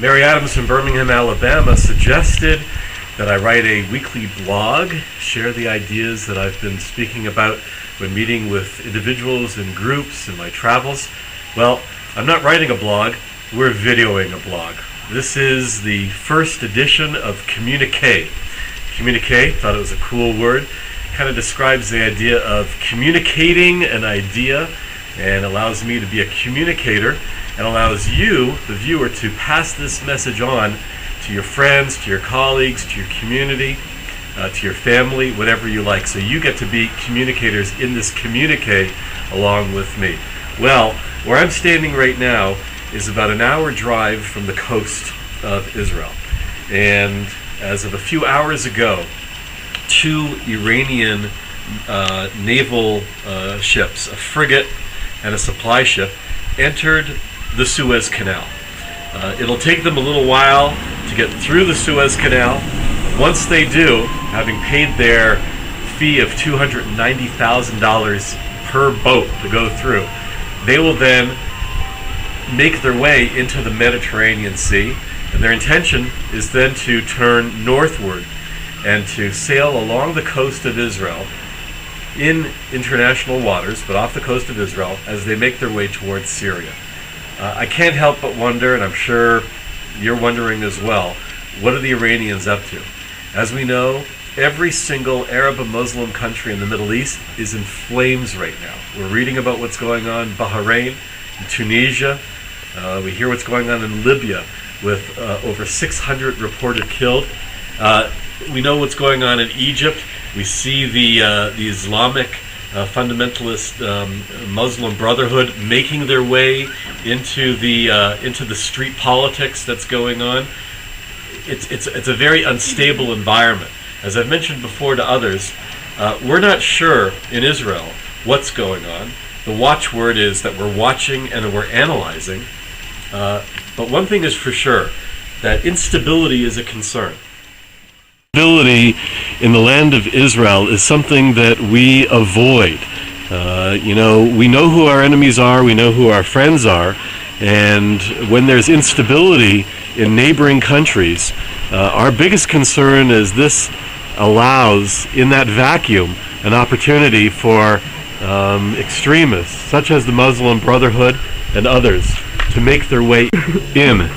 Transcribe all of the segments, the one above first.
Mary Adams from Birmingham, Alabama suggested that I write a weekly blog, share the ideas that I've been speaking about when meeting with individuals and groups in my travels. Well, I'm not writing a blog, we're videoing a blog. This is the first edition of Communique. Communique, thought it was a cool word, kind of describes the idea of communicating an idea and allows me to be a communicator and allows you, the viewer, to pass this message on to your friends, to your colleagues, to your community, to your family, whatever you like. So you get to be communicators in this communique along with me. Well, where I'm standing right now is about an hour drive from the coast of Israel. And as of a few hours ago, two Iranian naval ships, a frigate and a supply ship, entered the Suez Canal. It'll take them a little while to get through the Suez Canal. Once they do, having paid their fee of $290,000 per boat to go through, they will then make their way into the Mediterranean Sea, and their intention is then to turn northward and to sail along the coast of Israel in international waters, but off the coast of Israel, as they make their way towards Syria. I can't help but wonder, and I'm sure you're wondering as well, what are the Iranians up to? As we know, every single Arab and Muslim country in the Middle East is in flames right now. We're reading about what's going on in Bahrain, in Tunisia. We hear what's going on in Libya with over 600 reported killed. We know what's going on in Egypt. We see the Islamic fundamentalist Muslim Brotherhood making their way into the street politics that's going on. It's a very unstable environment. As I've mentioned before to others, we're not sure in Israel what's going on. The watchword is that we're watching and we're analyzing. But one thing is for sure, that instability is a concern. Instability in the land of Israel is something that we avoid. We know who our enemies are, we know who our friends are, and when there's instability in neighboring countries, our biggest concern is this allows, in that vacuum, an opportunity for extremists, such as the Muslim Brotherhood and others, to make their way in.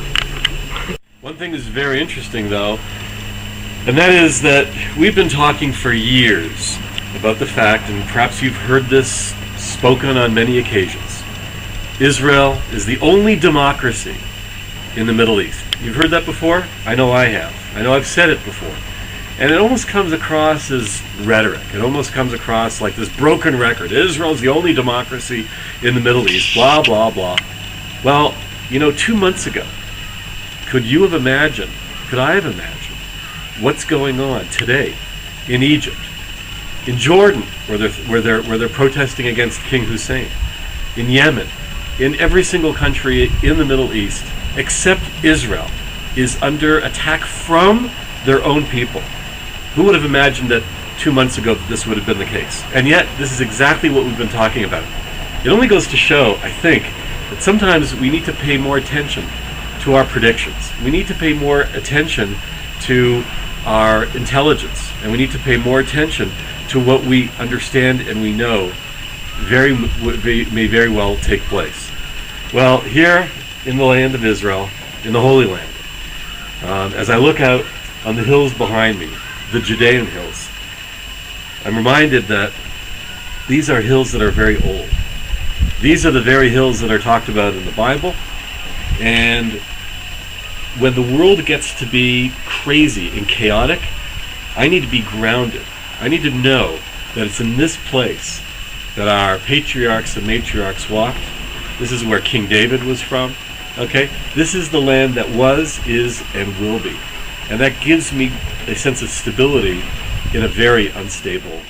One thing is very interesting, though, and that is that we've been talking for years about the fact, and perhaps you've heard this spoken on many occasions, Israel is the only democracy in the Middle East. You've heard that before? I know I have. I know I've said it before. And it almost comes across as rhetoric. It almost comes across like this broken record. Israel's the only democracy in the Middle East, blah, blah, blah. Well, 2 months ago, could you have imagined, could I have imagined, what's going on today in Egypt, in Jordan, where they're protesting against King Hussein, in Yemen, in every single country in the Middle East, except Israel, is under attack from their own people. Who would have imagined that 2 months ago that this would have been the case? And yet, this is exactly what we've been talking about. It only goes to show, I think, that sometimes we need to pay more attention to our predictions. We need to pay more attention to our intelligence, and we need to pay more attention to what we understand and we know may very well take place. Well, here in the land of Israel, in the Holy Land, as I look out on the hills behind me, the Judean hills, I'm reminded that these are hills that are very old. These are the very hills that are talked about in the Bible, and when the world gets to be crazy and chaotic, I need to be grounded. I need to know that it's in this place that our patriarchs and matriarchs walked. This is where King David was from. Okay? This is the land that was, is, and will be. And that gives me a sense of stability in a very unstable